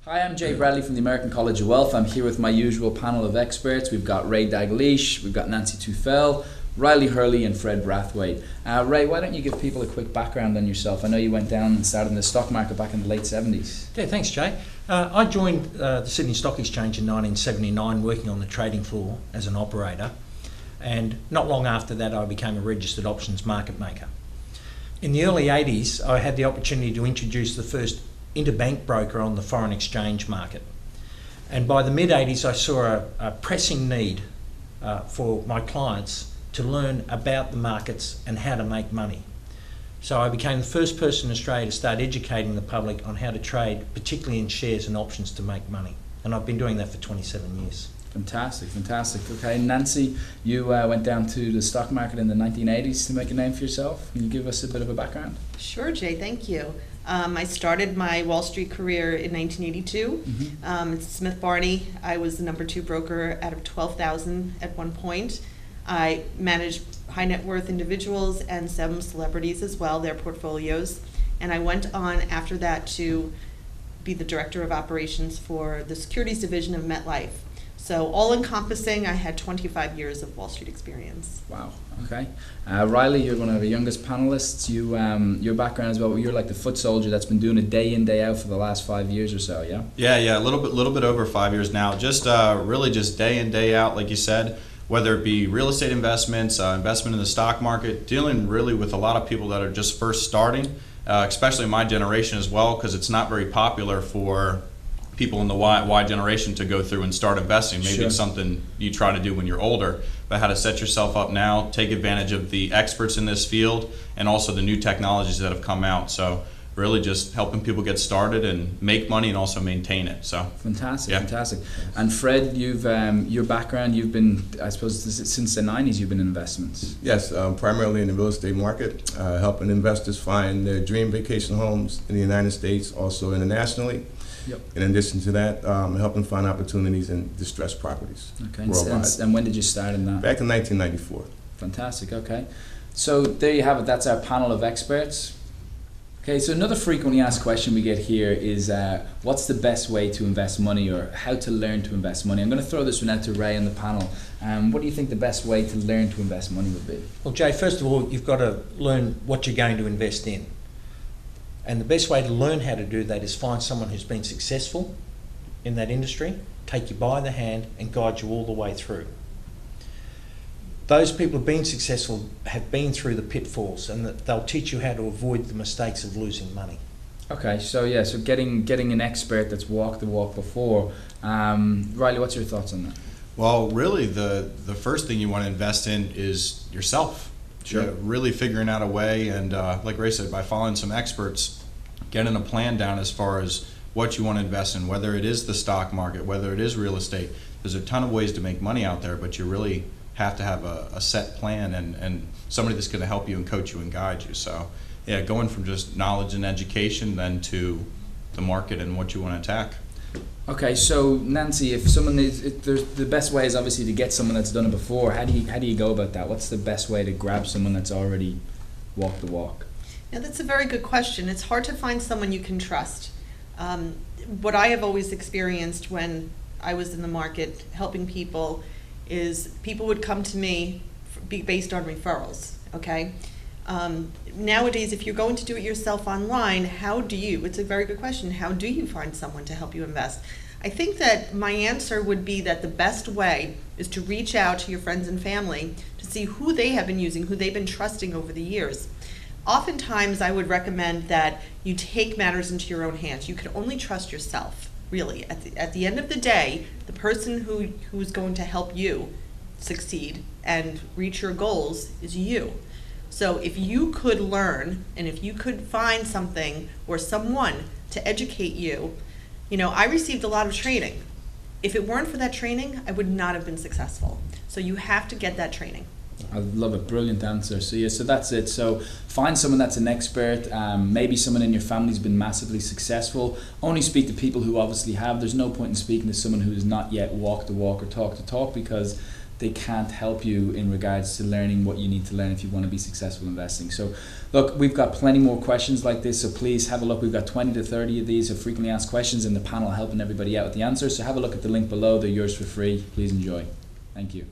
Hi, I'm Jay Bradley from the American College of Wealth. I'm here with my usual panel of experts. We've got Ray Dalglish, we've got Nancy Tufel, Riley Hurley and Fred Brathwaite. Ray, why don't you give people a quick background on yourself? I know you went down and started in the stock market back in the late 70s. Yeah, thanks, Jay. I joined the Sydney Stock Exchange in 1979 working on the trading floor as an operator, and not long after that I became a registered options market maker. In the early 80s I had the opportunity to introduce the first interbank broker on the foreign exchange market, and by the mid-80s I saw a pressing need for my clients to learn about the markets and how to make money. So I became the first person in Australia to start educating the public on how to trade, particularly in shares and options, to make money, and I've been doing that for 27 years. Fantastic. Okay, Nancy, you went down to the stock market in the 1980s to make a name for yourself. Can you give us a bit of a background? Sure, Jay, thank you. I started my Wall Street career in 1982. At Smith Barney, I was the number 2 broker out of 12,000 at one point. I managed high net worth individuals and some celebrities as well, their portfolios. And I went on after that to be the director of operations for the securities division of MetLife. So all encompassing, I had 25 years of Wall Street experience. Wow. Okay. Riley, you're one of the youngest panelists. You, your background as well. You're like the foot soldier that's been doing it day in, day out for the last 5 years or so. Yeah. Yeah, a little bit over 5 years now. Just really just day in, day out, like you said. Whether it be real estate investments, investment in the stock market, dealing really with a lot of people that are just first starting, especially my generation as well, because it's not very popular for people in the Y generation to go through and start investing. Maybe Sure. It's something you try to do when you're older, but how to set yourself up now, take advantage of the experts in this field and also the new technologies that have come out. So really just helping people get started and make money and also maintain it. So Fantastic, yeah. fantastic. And Fred, you've your background, you've been, I suppose, since the 90s you've been in investments. Yes, primarily in the real estate market, helping investors find their dream vacation homes in the United States, also internationally. Yep. In addition to that, helping find opportunities in distressed properties Okay. worldwide. And when did you start in that? Back in 1994. Fantastic, okay. So there you have it, that's our panel of experts. Okay, so another frequently asked question we get here is what's the best way to invest money, or how to learn to invest money? I'm going to throw this one out to Ray on the panel. What do you think the best way to learn to invest money would be? Well, Jay, first of all, you've got to learn what you're going to invest in. And the best way to learn how to do that is find someone who's been successful in that industry, take you by the hand and guide you all the way through. Those people who've been successful have been through the pitfalls, and they'll teach you how to avoid the mistakes of losing money. Okay, so yeah, so getting an expert that's walked the walk before. Riley, what's your thoughts on that? Well, really the first thing you want to invest in is yourself. Sure. Really figuring out a way, and like Ray said, by following some experts, getting a plan down as far as what you want to invest in, whether it is the stock market, whether it is real estate. There's a ton of ways to make money out there, but you really have to have a set plan and somebody that's going to help you and coach you and guide you. So yeah, going from just knowledge and education then to the market and what you want to attack. Okay, so Nancy, if someone the best way is obviously to get someone that's done it before. How do you go about that? What's the best way to grab someone that's already walked the walk? Now, that's a very good question. It's hard to find someone you can trust. What I have always experienced when I was in the market helping people is people would come to me based on referrals, okay? Nowadays, if you're going to do it yourself online, it's a very good question, how do you find someone to help you invest? I think that my answer would be that the best way is to reach out to your friends and family to see who they have been using, who they've been trusting over the years. Oftentimes, I would recommend that you take matters into your own hands. You can only trust yourself, really. At the end of the day, the person who's going to help you succeed and reach your goals is you. So if you could learn, and if you could find something or someone to educate you, I received a lot of training. If it weren't for that training, I would not have been successful. So you have to get that training. I love it. Brilliant answer. So yeah, so that's it. So find someone that's an expert. Maybe someone in your family's been massively successful. Only speak to people who obviously have. There's no point in speaking to someone who has not yet walked the walk or talked the talk, because they can't help you in regards to learning what you need to learn if you want to be successful investing. So look, we've got plenty more questions like this, so please have a look. We've got 20 to 30 of these of frequently asked questions, and the panel helping everybody out with the answers. So have a look at the link below. They're yours for free. Please enjoy. Thank you.